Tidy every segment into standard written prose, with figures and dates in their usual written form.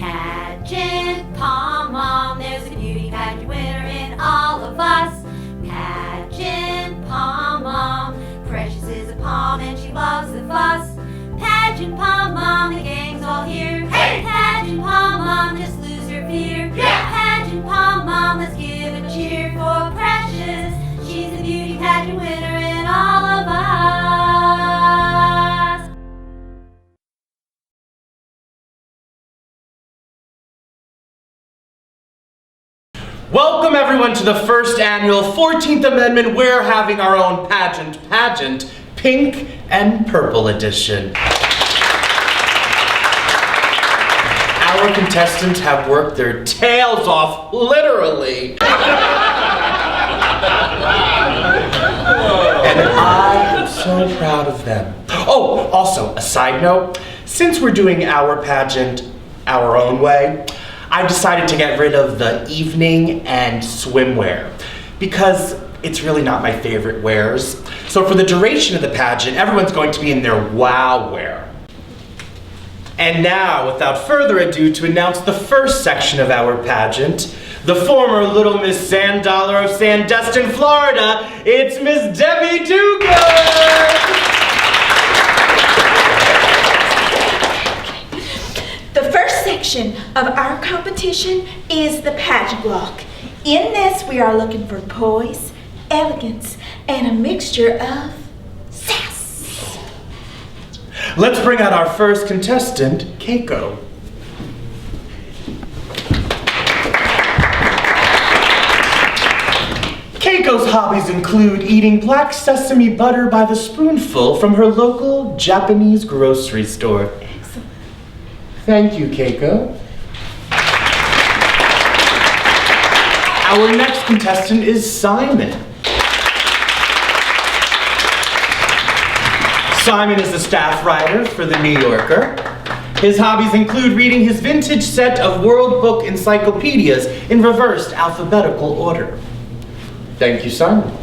Pageant Pom Mom, there's a beauty pageant winner in all of us. Pageant Pom Mom, Precious is a pom and she loves the fuss. Pageant Pom Mom, the gang's all here. Hey! Pageant Pom Mom, just lose your fear. Yeah! Pageant Pom Mom, let's give a cheer for Precious. She's the beauty pageant winner in all of us. Welcome everyone to the first annual 14th Amendment. We're having our own pageant, Pink and Purple Edition. Our contestants have worked their tails off, literally. And I am so proud of them. Oh, also, a side note, since we're doing our pageant our own way, I've decided to get rid of the evening and swimwear because it's really not my favorite wears. So for the duration of the pageant, everyone's going to be in their wow wear. And now, without further ado, to announce the first section of our pageant, the former Little Miss Sand Dollar of Sandestin, Florida, it's Miss Debbie Dugan! The first section of our competition is the pageant walk. In this, we are looking for poise, elegance, and a mixture of sass. Let's bring out our first contestant, Keiko. Keiko's hobbies include eating black sesame butter by the spoonful from her local Japanese grocery store. Excellent. Thank you, Keiko. Our next contestant is Simon. Simon is a staff writer for The New Yorker. His hobbies include reading his vintage set of World Book encyclopedias in reversed alphabetical order. Thank you, Simon.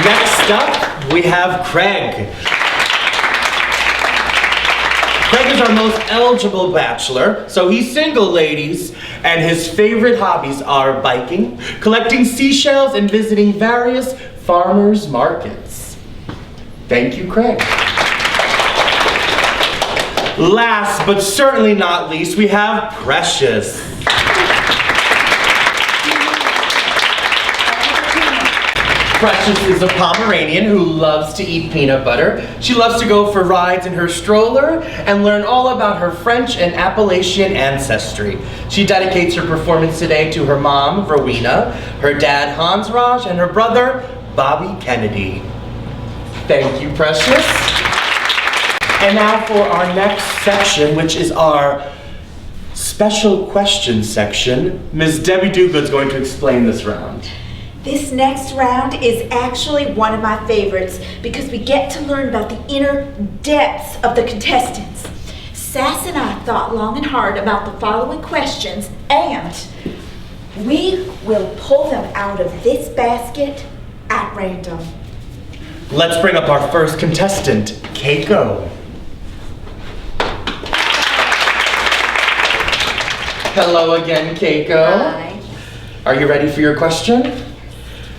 Next up, we have Craig. Craig is our most eligible bachelor, so he's single, ladies, and his favorite hobbies are biking, collecting seashells, and visiting various farmers' markets. Thank you, Craig. Last, but certainly not least, we have Precious. Precious is a Pomeranian who loves to eat peanut butter. She loves to go for rides in her stroller and learn all about her French and Appalachian ancestry. She dedicates her performance today to her mom, Rowena, her dad, Hans Raj, and her brother, Bobby Kennedy. Thank you, Precious. And now for our next section, which is our special questions section. Ms. Debbie Dugan's going to explain this round. This next round is actually one of my favorites because we get to learn about the inner depths of the contestants. Sass and I thought long and hard about the following questions, and we will pull them out of this basket at random. Let's bring up our first contestant, Keiko. Hello again, Keiko. Hi. Are you ready for your question?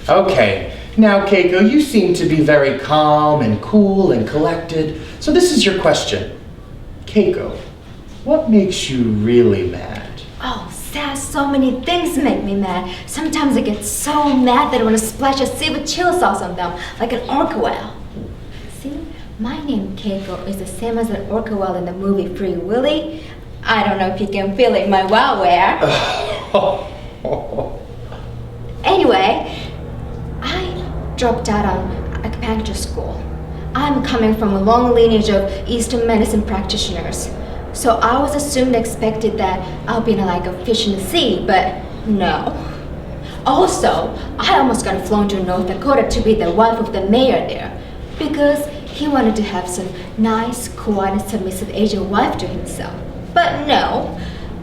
Okay. Now, Keiko, you seem to be very calm and cool and collected. So this is your question. Keiko, what makes you really mad? Oh, Sass, so many things make me mad. Sometimes I get so mad that I want to splash a sieve of chili sauce on them, like an orca whale. See, my name Keiko is the same as an orca whale in the movie Free Willy. I don't know if you can feel it in my wow wear. Anyway, I dropped out on acupuncture school. I'm coming from a long lineage of Eastern medicine practitioners. So I was assumed expected that I'll be like a fish in the sea, but no. Also, I almost got flown to North Dakota to be the wife of the mayor there because he wanted to have some nice, quiet, and submissive Asian wife to himself. But no,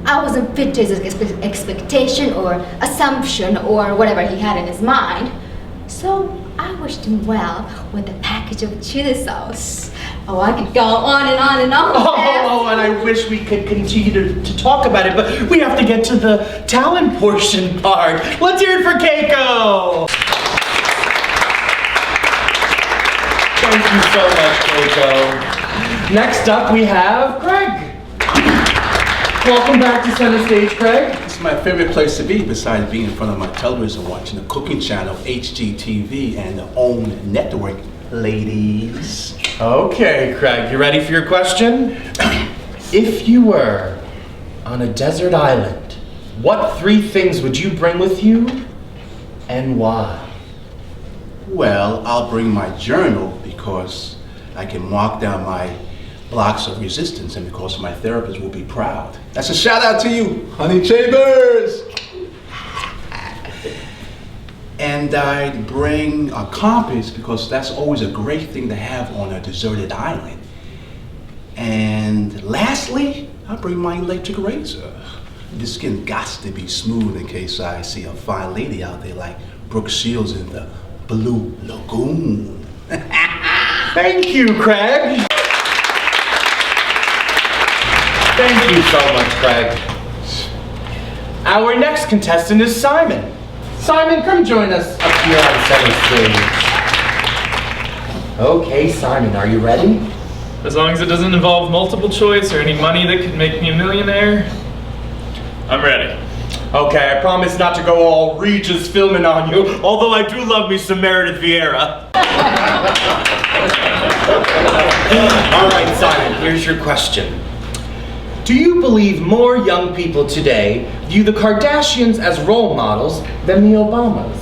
I wasn't fit to his expectation or assumption or whatever he had in his mind. So I wished him well with a package of chili sauce. Oh, I could go on and on and on. Oh, and I wish we could continue to talk about it, but we have to get to the talent portion part. Let's hear it for Keiko! Thank you so much, Keiko. Next up, we have Craig. Welcome back to Center Stage, Craig. It's my favorite place to be besides being in front of my television watching the cooking channel, HGTV, and the OWN network, ladies. Okay, Craig, you ready for your question? If you were on a desert island, what 3 things would you bring with you and why? Well, I'll bring my journal because I can mark down my blocks of resistance and because my therapist will be proud. That's a shout out to you, Honey Chambers! And I'd bring a compass because that's always a great thing to have on a deserted island. And lastly, I'll bring my electric razor. The skin gots to be smooth in case I see a fine lady out there like Brooke Shields in the Blue Lagoon. Thank you, Craig. Thank you so much, Craig. Our next contestant is Simon. Simon, come join us up here on center stage. Okay, Simon, are you ready? As long as it doesn't involve multiple choice or any money that could make me a millionaire, I'm ready. Okay, I promise not to go all Regis filming on you, although I do love me some Meredith Vieira. All right, Simon, here's your question. Do you believe more young people today view the Kardashians as role models than the Obamas?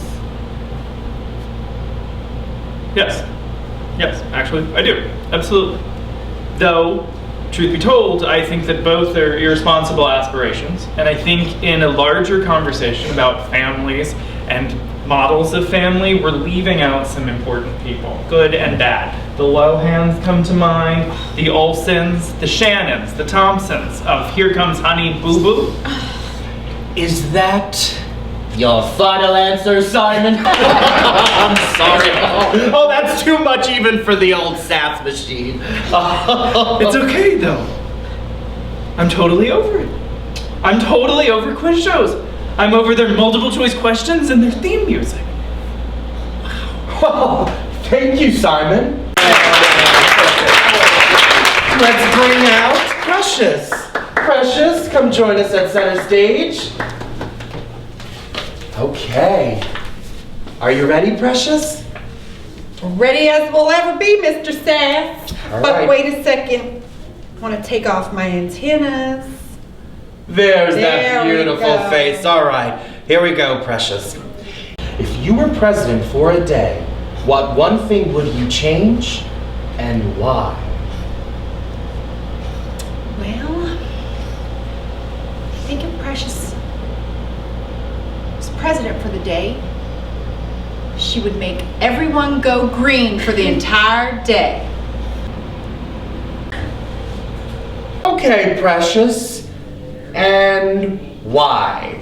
Yes. Yes, actually, I do. Absolutely. Though, truth be told, I think that both are irresponsible aspirations. And I think in a larger conversation about families and models of family, we're leaving out some important people, good and bad. The Lohans come to mind, the Olsens, the Shannons, the Thompsons of Here Comes Honey Boo Boo. Is that your final answer, Simon? I'm sorry. Oh, that's too much even for the old sass machine. It's okay though. I'm totally over it. I'm totally over quiz shows. I'm over their multiple choice questions and their theme music. Oh, thank you, Simon. Let's bring out Precious. Precious, come join us at center stage. Okay. Are you ready, Precious? Ready as we'll ever be, Mr. Sass. All But right. wait a second. I want to take off my antennas. There's that There we beautiful go. face. All right, here we go, Precious. If you were president for a day, what one thing would you change and why? Well, I think if Precious was president for the day, she would make everyone go green for the entire day. Okay, Precious. And why?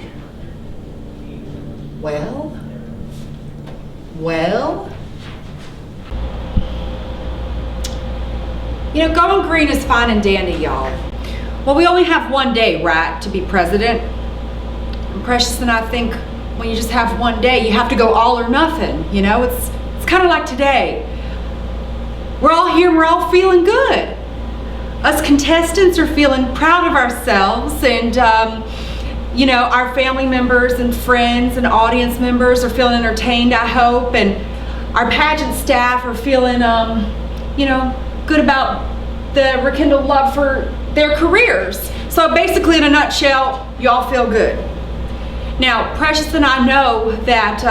Well, you know, going green is fine and dandy, y'all. Well, we only have one day, right, to be president. And Precious and I think when you just have one day, you have to go all or nothing, you know? It's kind of like today. We're all here and we're all feeling good. Us contestants are feeling proud of ourselves, and you know, our family members and friends and audience members are feeling entertained, I hope, and our pageant staff are feeling you know, good about the rekindled love for their careers. So basically, in a nutshell, you all feel good. Now, Precious and I know that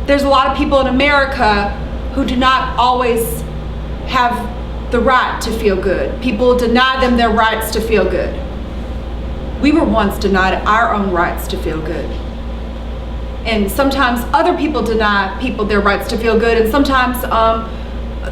there's a lot of people in America who do not always have the right to feel good. People deny them their rights to feel good. We were once denied our own rights to feel good. And sometimes other people deny people their rights to feel good, and sometimes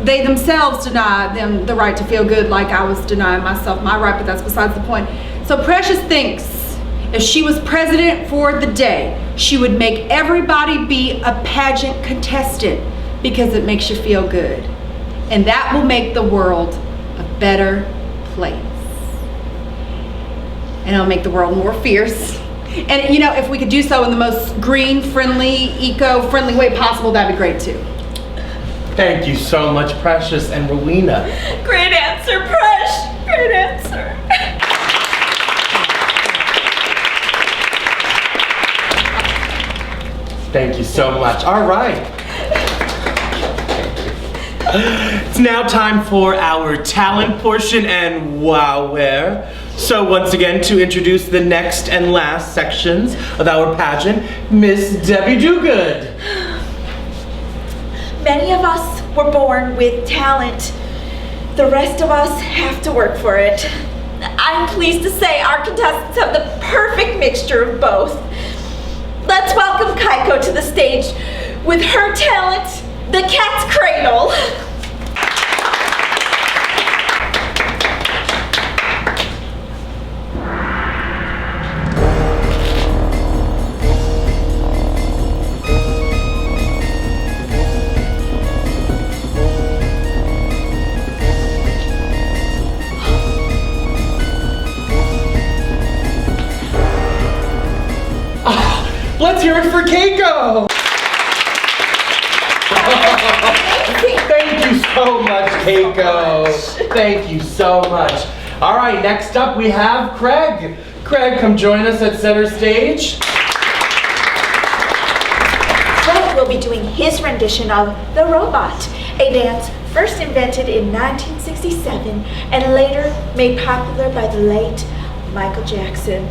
they themselves deny them the right to feel good, like I was denying myself my right, but that's besides the point. So Precious thinks if she was president for the day, she would make everybody be a pageant contestant because it makes you feel good. And that will make the world a better place. And it'll make the world more fierce. And you know, if we could do so in the most green, friendly, eco-friendly way possible, that'd be great too. Thank you so much, Precious and Rowena. Great answer, Presh. Great answer. Thank you so much. All right. It's now time for our talent portion and wowware. So once again, to introduce the next and last sections of our pageant, Miss Debbie Dogood. Many of us were born with talent. The rest of us have to work for it. I'm pleased to say our contestants have the perfect mixture of both. Let's welcome Keiko to the stage with her talent, the cat's cradle. Let's hear it for Keiko! Thank you so much, Keiko. Thank you so much. All right, next up we have Craig. Craig, come join us at center stage. Craig will be doing his rendition of The Robot, a dance first invented in 1967 and later made popular by the late Michael Jackson.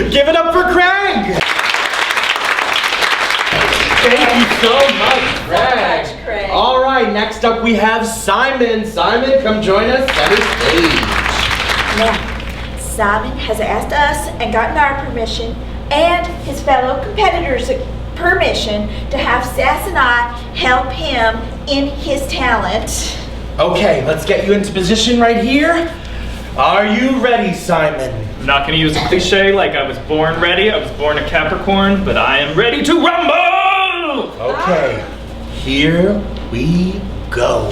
Give it up for Craig! Thank you so much, Craig. All right, next up we have Simon. Simon, come join us center stage. Now, Simon has asked us and gotten our permission and his fellow competitors' permission to have Sass and I help him in his talent. Okay, let's get you into position right here. Are you ready, Simon? I'm not going to use a cliche like I was born ready. I was born a Capricorn, but I am ready to rumble! Okay, here we go.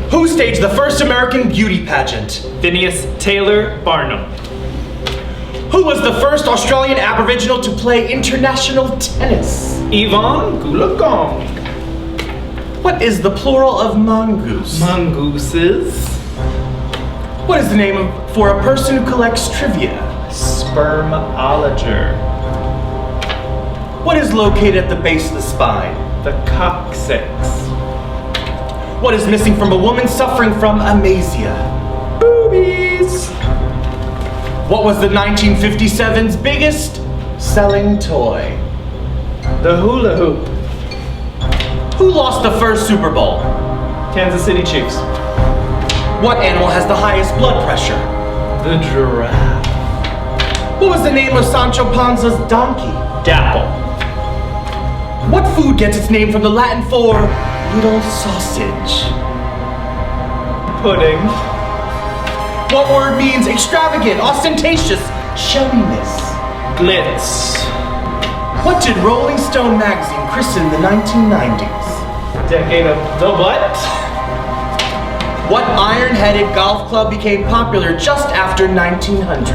Who staged the first American beauty pageant? Phineas Taylor Barnum. Who was the first Australian Aboriginal to play international tennis? Yvonne Goolagong. What is the plural of mongoose? Mongooses. What is the name for a person who collects trivia? Spermologer. What is located at the base of the spine? The coccyx. What is missing from a woman suffering from amasia? Boobies. What was the 1957's biggest selling toy? The hula hoop. Who lost the first Super Bowl? Kansas City Chiefs. What animal has the highest blood pressure? The giraffe. What was the name of Sancho Panza's donkey? Dapple. What food gets its name from the Latin for little sausage? Pudding. What word means extravagant, ostentatious, showiness? Glitz. What did Rolling Stone magazine christen the 1990s? Decade of the what? What iron-headed golf club became popular just after 1900?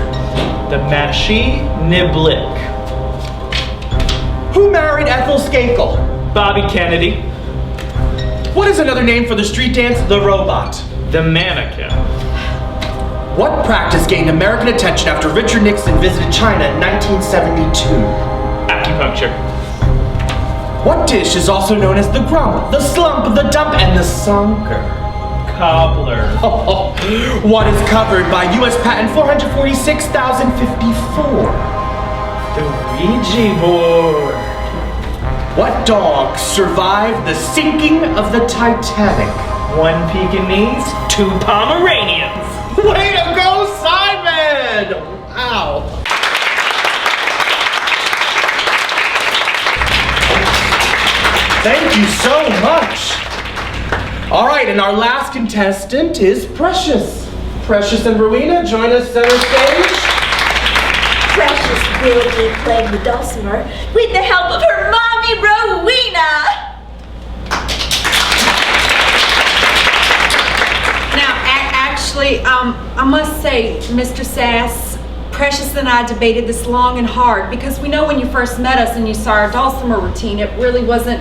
The Mashi Niblick. Who married Ethel Skakel? Bobby Kennedy. What is another name for the street dance, The Robot? The Mannequin. What practice gained American attention after Richard Nixon visited China in 1972? Acupuncture. What dish is also known as the grump, the slump, the dump, and the sunker? Cobbler. What is covered by U.S. Patent 446,054? The Ouija board. What dog survived the sinking of the Titanic? 1 Pekingese, 2 Pomeranians. Way to go, Simon! head. Ow. Thank you so much. All right, and our last contestant is Precious. Precious and Rowena, join us center stage. Precious will be playing the dulcimer with the help of her mommy, Rowena. Now, actually, I must say, Mr. Sass, Precious and I debated this long and hard because we know when you first met us and you saw our dulcimer routine, it really wasn't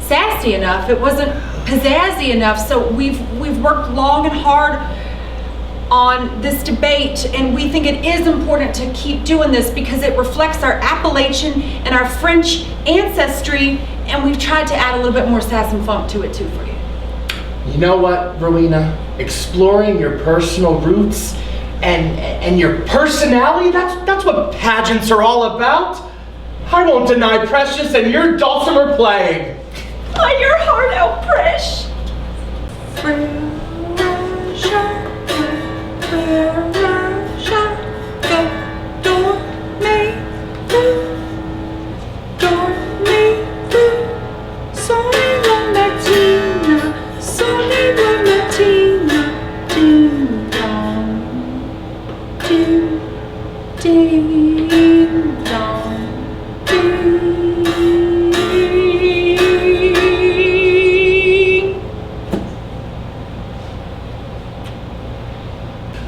sassy enough. It wasn't pizzazzy enough. So we've worked long and hard on this debate, and we think it is important to keep doing this because it reflects our Appalachian and our French ancestry, and we've tried to add a little bit more sass and funk to it too for you. You know what, Rowena? Exploring your personal roots and your personality, that's what pageants are all about. I won't deny Precious and your dulcimer playing. Play your heart out, Presh.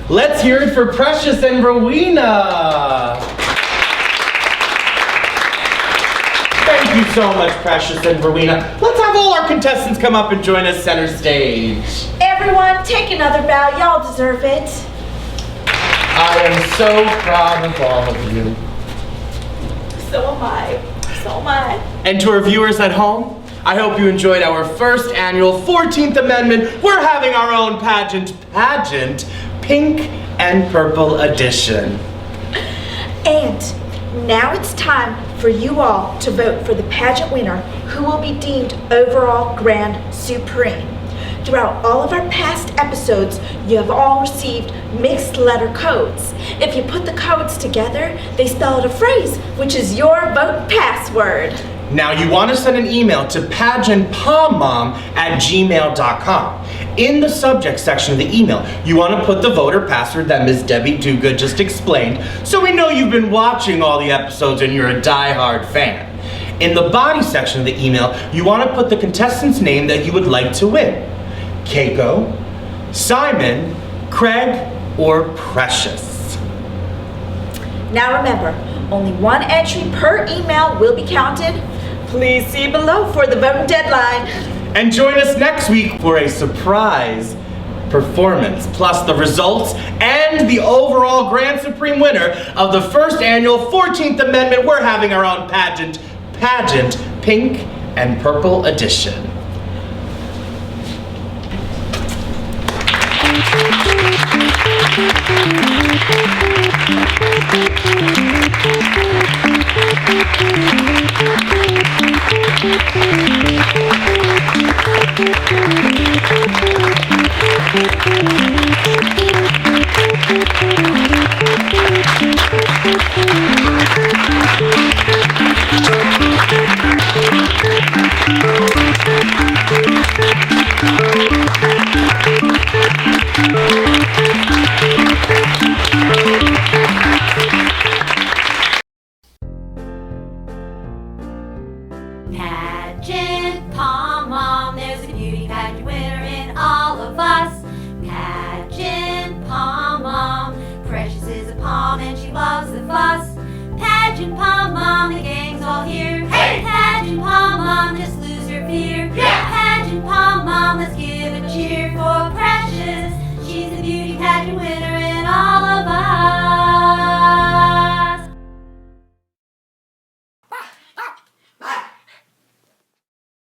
Let's hear it for Precious and Rowena. Thank you so much, Precious and Rowena. Let's have all our contestants come up and join us center stage. Everyone, take another bow. Y'all deserve it. I am so proud of all of you. So am I. So am I. And to our viewers at home, I hope you enjoyed our first annual 14th Amendment. We're having our own pageant, Pink and Purple Edition. And now it's time for you all to vote for the pageant winner who will be deemed overall Grand Supreme. Throughout all of our past episodes, you have all received mixed letter codes. If you put the codes together, they spell out a phrase, which is your vote password. Now you want to send an email to pageantpommom@gmail.com. In the subject section of the email, you want to put the voter password that Ms. Debbie Duguid just explained, so we know you've been watching all the episodes and you're a die-hard fan. In the body section of the email, you want to put the contestant's name that you would like to win. Keiko, Simon, Craig, or Precious. Now remember, only one entry per email will be counted. Please see below for the voting deadline. And join us next week for a surprise performance, plus the results and the overall Grand Supreme winner of the first annual 14th Amendment. We're having our own pageant, Pink and Purple Edition. Pageant Pom